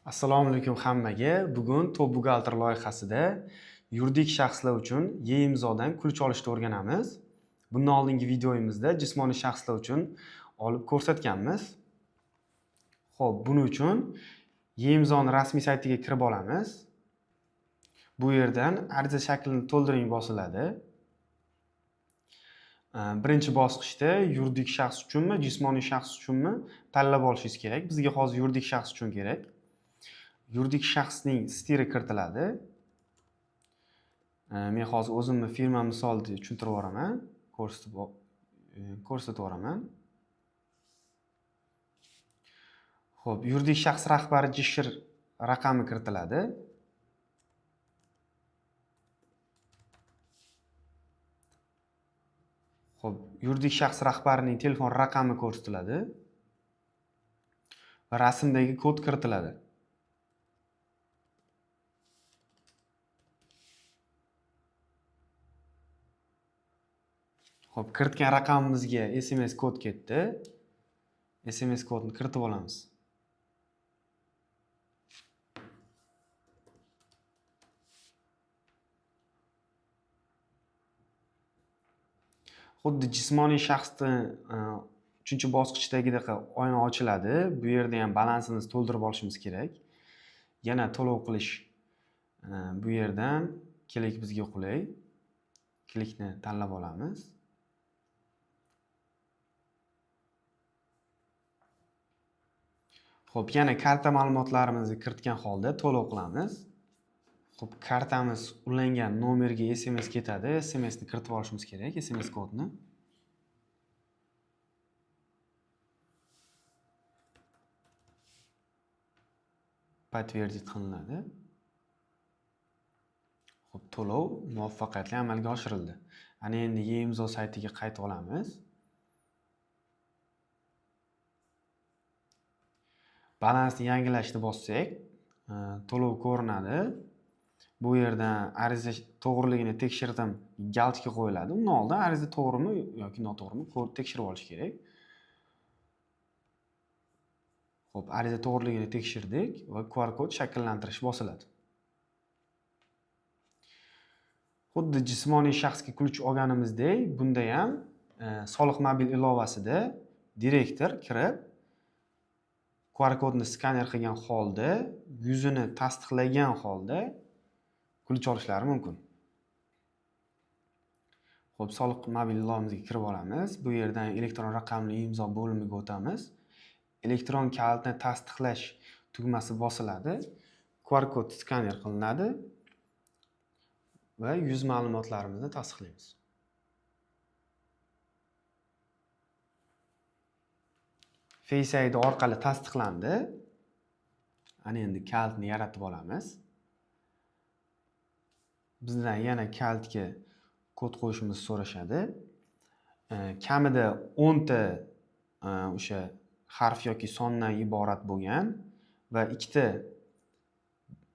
Assalomu alaykum hammaga. Bugun Top buxgalter loyihasida yuridik shaxslar uchun e-imzodan kulch olishni o'rganamiz. Bundan oldingi videomizda jismoniy shaxslar uchun olib ko'rsatganmiz. Xo'p, buning uchun e-imzoning rasmiy saytiga kirib olamiz. Bu yerdan ariza shaklini to'ldiring bosiladi. Birinchi bosqichda yuridik shaxs uchunmi, jismoniy shaxs uchunmi tanlab olishingiz kerak. Bizga hozir yuridik shaxs uchun kerak. Yuridik shaxsning stiri kiritiladi. Men hozir o'zimni firma misolida tushuntirib yuboraman, ko'rsatib yuboraman. Xo'p, yuridik shaxs rahbari JSHIR raqami kiritiladi. Xo'p, yuridik shaxs rahbarining telefon raqami ko'rsatiladi va rasmdagi kod kiritiladi. Xo'p, kiritgan raqamimizga SMS kod ketdi. SMS kodni kiritib olamiz. Xuddi jismoniy shaxsni 3-bosqichdagidek oyna ochiladi. Bu yerda ham balansimizni to'ldirib olishimiz kerak. Yana to'lov qilish bu yerdan klik bizga qulay. Klikni tanlab olamiz. Xo'p, yana karta ma'lumotlarimizni kiritgan holda to'lov qilamiz. Xo'p, kartamiz ulangan nomerga SMS ketadi. SMSni kiritib olishimiz kerak, SMS kodni. Подтвердить qilinadi. Xo'p, to'lov muvaffaqiyatli amalga oshirildi. Ana endi e-imzo saytiga qaytib olamiz. Balansni yangilashni bossak, to'lov ko'rinadi. Bu yerdan ariza to'g'riligini tekshirdim galchka qo'yiladi. Undan oldin ariza to'g'rimi yoki noto'g'rimi tekshirib olish kerak. Xo'p, ariza to'g'riligini tekshirdik va QR kod shakllantirish bosiladi. Xuddi jismoniy shaxsga kulch olganimizdek, bunda ham soliq mobil ilovasida direktor kirib QR kodni skaner qilgan holda, yuzini tasdiqlagan holda kulch olishlari mumkin. Xo'p, soliq mobil ilovamizga kirib olamiz. Bu yerdan elektron raqamli imzo bo'limiga o'tamiz. Elektron kalitni tasdiqlash tugmasi bosiladi. QR kod skaner qilinadi va yuz ma'lumotlarimizni tasdiqlaymiz. Face ID orqali tasdiqlandi. Ana endi kalitni yaratib olamiz. Bizdan yana kalitga kod qo'yishimizni so'rashadi. Kamida 10 ta o'sha harf yoki sondan iborat bo'lgan va 2 ta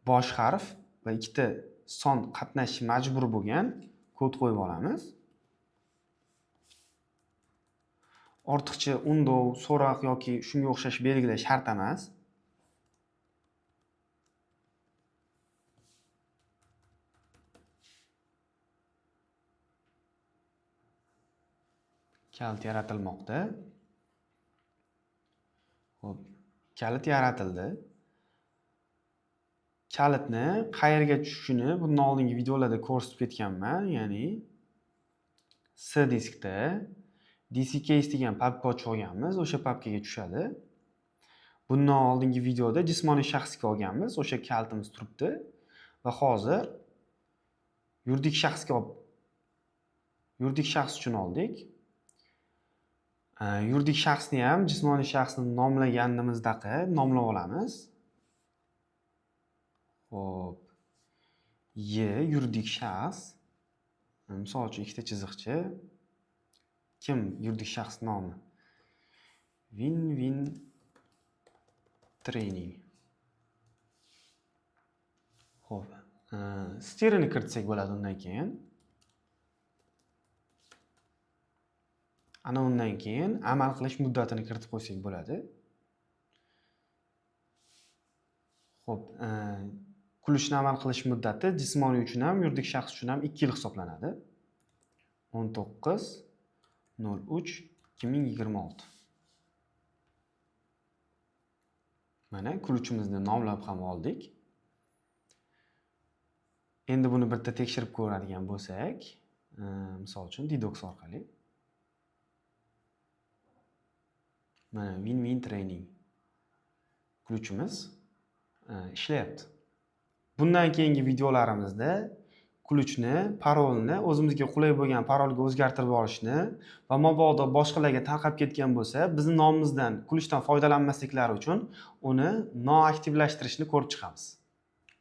bosh harf va 2 ta son qatnashishi majbur bo'lgan kod qo'yib olamiz. Ortiqcha undov, so'roq yoki shunga o'xshash belgilar shart emas. Kalit yaratilmoqda. Xo'p, kalit yaratildi. Kalitni qayerga tushishini bundan oldingi videolarda ko'rsatib ketganman, ya'ni C diskda DC case degan papka ochib olganmiz, o'sha papkaga tushadi. Bundan oldingi videoda jismoniy shaxsga olganmiz, o'sha kalitimiz turibdi va hozir yuridik shaxs uchun oldik. Yuridik shaxsni ham jismoniy shaxsni nomlaganimizdaqa nomlab olamiz. Xo'p, yuridik shaxs, misol uchun ikkita chiziqcha. Kim yuridik shaxs nomi? Win Training. Xo'p, stirini kiritsak bo'ladi undan keyin. Ana undan keyin amal qilish muddatini kiritib qo'ysak bo'ladi. Xo'p, kulishni amal qilish muddati jismoniy uchun ham, yuridik shaxs uchun ham 2 yil hisoblanadi. 19.03.2026. Mana kuluvchimizni nomlab ham oldik. Endi buni bitta tekshirib ko'radigan bo'lsak, misol uchun Didox orqali. Mana Win-Win Training. Kuluvchimiz ishlayapti. Bundan keyingi videolarimizda kuluvchni, parolni o'zimizga qulay bo'lgan parolga o'zgartirib olishni va mabodo boshqalarga tarqab ketgan bo'lsa, bizning nomimizdan kulishdan foydalanmasliklari uchun uni noaktivlashtirishni ko'rib chiqamiz.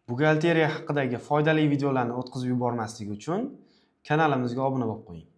Buxgalteriya haqidagi foydali videolarni o'tkazib yubormaslik uchun kanalimizga obuna bo'lib qo'ying.